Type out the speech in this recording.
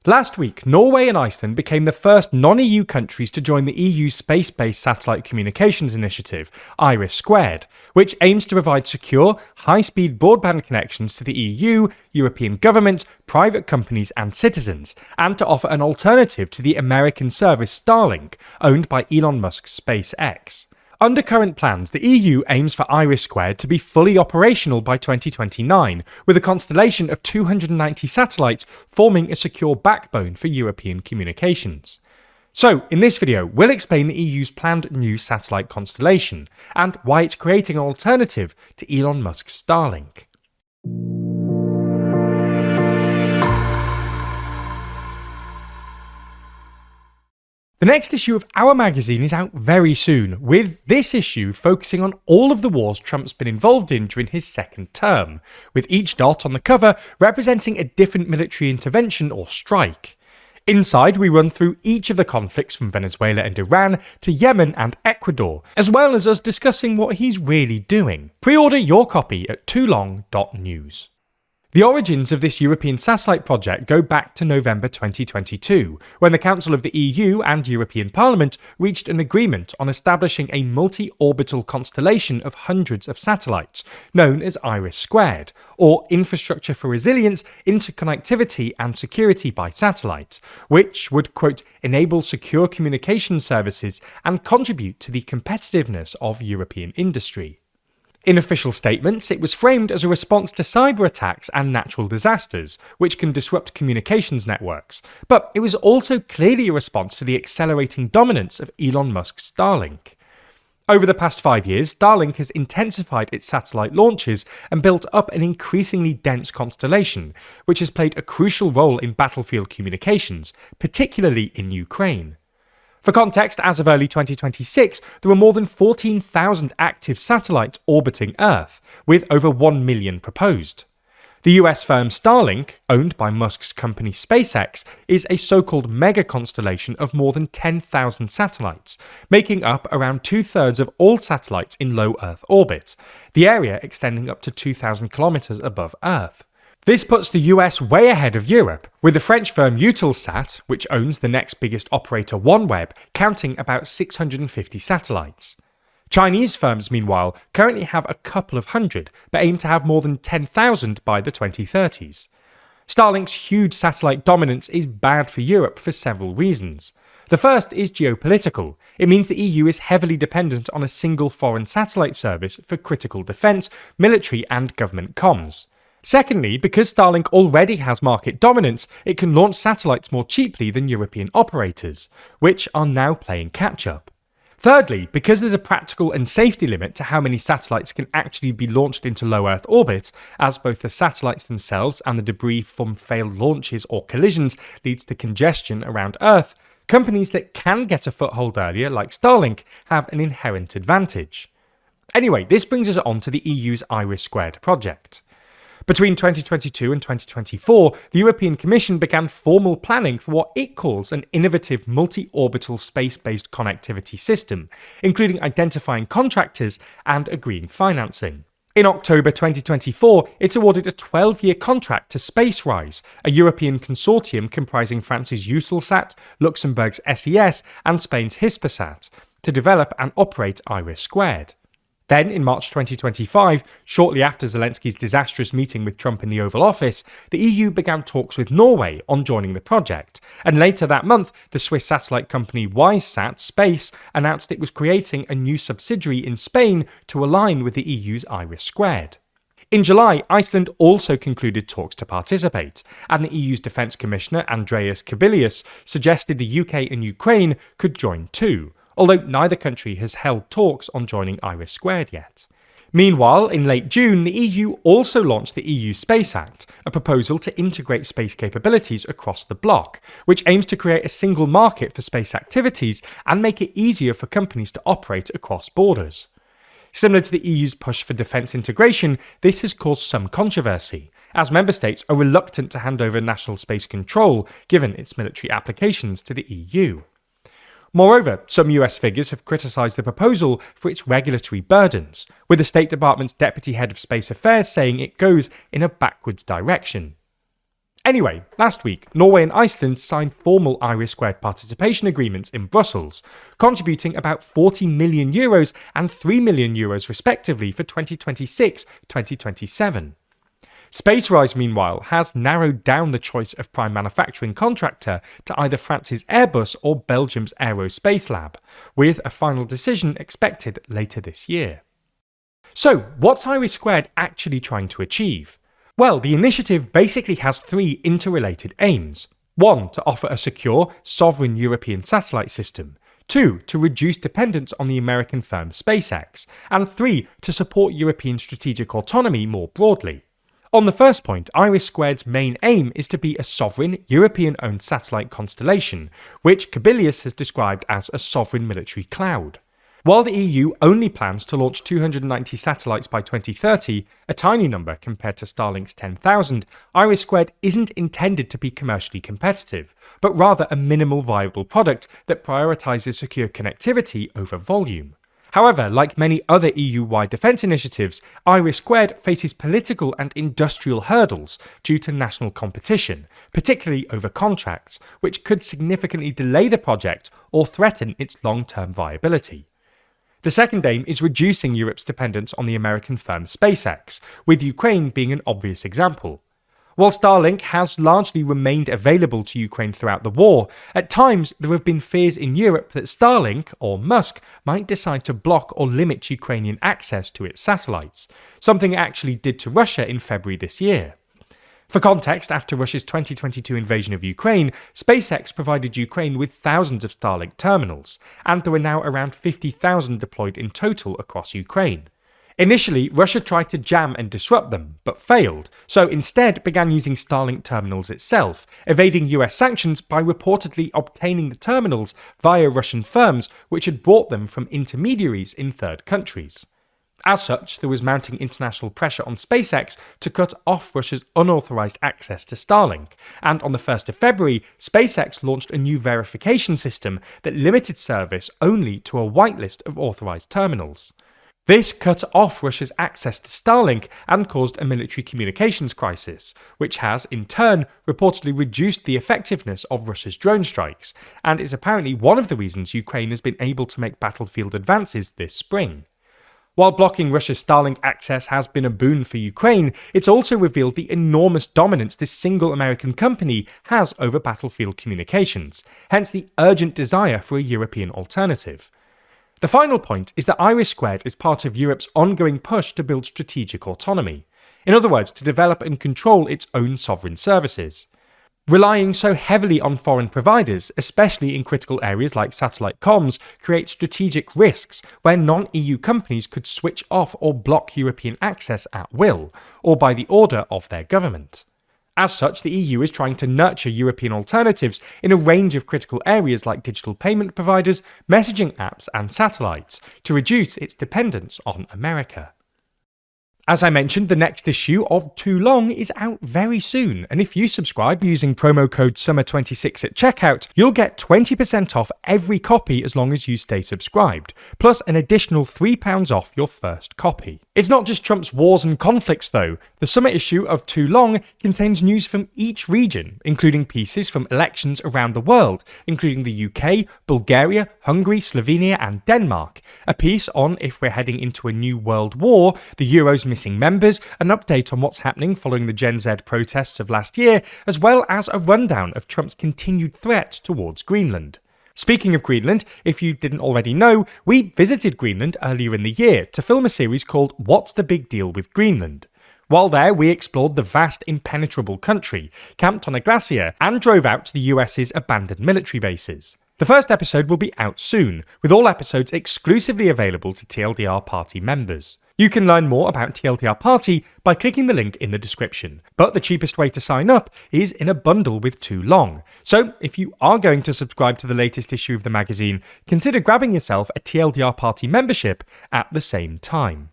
Last week, Norway and Iceland became the first non-EU countries to join the EU Space-Based Satellite Communications Initiative, IRIS², which aims to provide secure, high-speed broadband connections to the EU, European governments, private companies and citizens, and to offer an alternative to the American service Starlink, owned by Elon Musk's SpaceX. Under current plans, the EU aims for IRIS² to be fully operational by 2029, with a constellation of 290 satellites forming a secure backbone for European communications. So, in this video, we'll explain the EU's planned new satellite constellation, and why it's creating an alternative to Elon Musk's Starlink. The next issue of our magazine is out very soon, with this issue focusing on all of the wars Trump's been involved in during his second term, with each dot on the cover representing a different military intervention or strike. Inside, we run through each of the conflicts from Venezuela and Iran to Yemen and Ecuador, as well as us discussing what he's really doing. Pre-order your copy at toolong.news. The origins of this European satellite project go back to November 2022, when the Council of the EU and European Parliament reached an agreement on establishing a multi-orbital constellation of hundreds of satellites, known as IRIS², or Infrastructure for Resilience, Interconnectivity and Security by Satellite, which would, quote, enable secure communication services and contribute to the competitiveness of European industry. In official statements, it was framed as a response to cyber attacks and natural disasters, which can disrupt communications networks, but it was also clearly a response to the accelerating dominance of Elon Musk's Starlink. Over the past 5 years, Starlink has intensified its satellite launches and built up an increasingly dense constellation, which has played a crucial role in battlefield communications, particularly in Ukraine. For context, as of early 2026, there were more than 14,000 active satellites orbiting Earth, with over 1 million proposed. The US firm Starlink, owned by Musk's company SpaceX, is a so-called mega constellation of more than 10,000 satellites, making up around 2/3 of all satellites in low Earth orbit, the area extending up to 2,000 kilometers above Earth. This puts the US way ahead of Europe, with the French firm Eutelsat, which owns the next biggest operator OneWeb, counting about 650 satellites. Chinese firms, meanwhile, currently have a couple of hundred, but aim to have more than 10,000 by the 2030s. Starlink's huge satellite dominance is bad for Europe for several reasons. The first is geopolitical. It means the EU is heavily dependent on a single foreign satellite service for critical defence, military and government comms. Secondly, because Starlink already has market dominance, it can launch satellites more cheaply than European operators, which are now playing catch-up. Thirdly, because there's a practical and safety limit to how many satellites can actually be launched into low Earth orbit, as both the satellites themselves and the debris from failed launches or collisions leads to congestion around Earth, companies that can get a foothold earlier, like Starlink, have an inherent advantage. Anyway, this brings us on to the EU's IRIS² project. Between 2022 and 2024, the European Commission began formal planning for what it calls an innovative multi-orbital space-based connectivity system, including identifying contractors and agreeing financing. In October 2024, it awarded a 12-year contract to SpaceRise, a European consortium comprising France's Eutelsat, Luxembourg's SES, and Spain's Hispasat, to develop and operate IRIS². Then, in March 2025, shortly after Zelensky's disastrous meeting with Trump in the Oval Office, the EU began talks with Norway on joining the project, and later that month, the Swiss satellite company WiseSat Space announced it was creating a new subsidiary in Spain to align with the EU's IRIS². In July, Iceland also concluded talks to participate, and the EU's Defence Commissioner Andreas Kubilius suggested the UK and Ukraine could join too, although neither country has held talks on joining IRIS² yet. Meanwhile, in late June, the EU also launched the EU Space Act, a proposal to integrate space capabilities across the bloc, which aims to create a single market for space activities and make it easier for companies to operate across borders. Similar to the EU's push for defence integration, this has caused some controversy, as member states are reluctant to hand over national space control, given its military applications to the EU. Moreover, some US figures have criticised the proposal for its regulatory burdens, with the State Department's Deputy Head of Space Affairs saying it goes in a backwards direction. Anyway, last week, Norway and Iceland signed formal IRIS² participation agreements in Brussels, contributing about €40 million and €3 million respectively for 2026-2027. SpaceRise, meanwhile, has narrowed down the choice of prime manufacturing contractor to either France's Airbus or Belgium's Aerospace Lab, with a final decision expected later this year. So, what's IRIS² actually trying to achieve? Well, the initiative basically has three interrelated aims. 1. To offer a secure, sovereign European satellite system. 2. To reduce dependence on the American firm SpaceX. And 3. To support European strategic autonomy more broadly. On the first point, IRIS²'s main aim is to be a sovereign, European-owned satellite constellation, which Kubilius has described as a sovereign military cloud. While the EU only plans to launch 290 satellites by 2030, a tiny number compared to Starlink's 10,000, IRIS² isn't intended to be commercially competitive, but rather a minimal viable product that prioritizes secure connectivity over volume. However, like many other EU-wide defence initiatives, IRIS² faces political and industrial hurdles due to national competition, particularly over contracts, which could significantly delay the project or threaten its long-term viability. The second aim is reducing Europe's dependence on the American firm SpaceX, with Ukraine being an obvious example. While Starlink has largely remained available to Ukraine throughout the war, at times there have been fears in Europe that Starlink, or Musk, might decide to block or limit Ukrainian access to its satellites, something it actually did to Russia in February this year. For context, after Russia's 2022 invasion of Ukraine, SpaceX provided Ukraine with thousands of Starlink terminals, and there are now around 50,000 deployed in total across Ukraine. Initially, Russia tried to jam and disrupt them, but failed, so instead began using Starlink terminals itself, evading US sanctions by reportedly obtaining the terminals via Russian firms which had bought them from intermediaries in third countries. As such, there was mounting international pressure on SpaceX to cut off Russia's unauthorized access to Starlink, and on the 1st of February, SpaceX launched a new verification system that limited service only to a whitelist of authorized terminals. This cut off Russia's access to Starlink and caused a military communications crisis, which has, in turn, reportedly reduced the effectiveness of Russia's drone strikes, and is apparently one of the reasons Ukraine has been able to make battlefield advances this spring. While blocking Russia's Starlink access has been a boon for Ukraine, it's also revealed the enormous dominance this single American company has over battlefield communications, hence the urgent desire for a European alternative. The final point is that IRIS² is part of Europe's ongoing push to build strategic autonomy. In other words, to develop and control its own sovereign services. Relying so heavily on foreign providers, especially in critical areas like satellite comms, creates strategic risks where non-EU companies could switch off or block European access at will, or by the order of their government. As such, the EU is trying to nurture European alternatives in a range of critical areas like digital payment providers, messaging apps, and satellites, to reduce its dependence on America. As I mentioned, the next issue of Too Long is out very soon, and if you subscribe using promo code SUMMER26 at checkout, you'll get 20% off every copy as long as you stay subscribed, plus an additional £3 off your first copy. It's not just Trump's wars and conflicts though. The summer issue of Too Long contains news from each region, including pieces from elections around the world, including the UK, Bulgaria, Hungary, Slovenia and Denmark, a piece on if we're heading into a new world war, the Euro's missing members, an update on what's happening following the Gen Z protests of last year, as well as a rundown of Trump's continued threat towards Greenland. Speaking of Greenland, if you didn't already know, we visited Greenland earlier in the year to film a series called What's the Big Deal with Greenland? While there, we explored the vast impenetrable country, camped on a glacier, and drove out to the US's abandoned military bases. The first episode will be out soon, with all episodes exclusively available to TLDR Party members. You can learn more about TLDR Party by clicking the link in the description, but the cheapest way to sign up is in a bundle with Too Long. So if you are going to subscribe to the latest issue of the magazine, consider grabbing yourself a TLDR Party membership at the same time.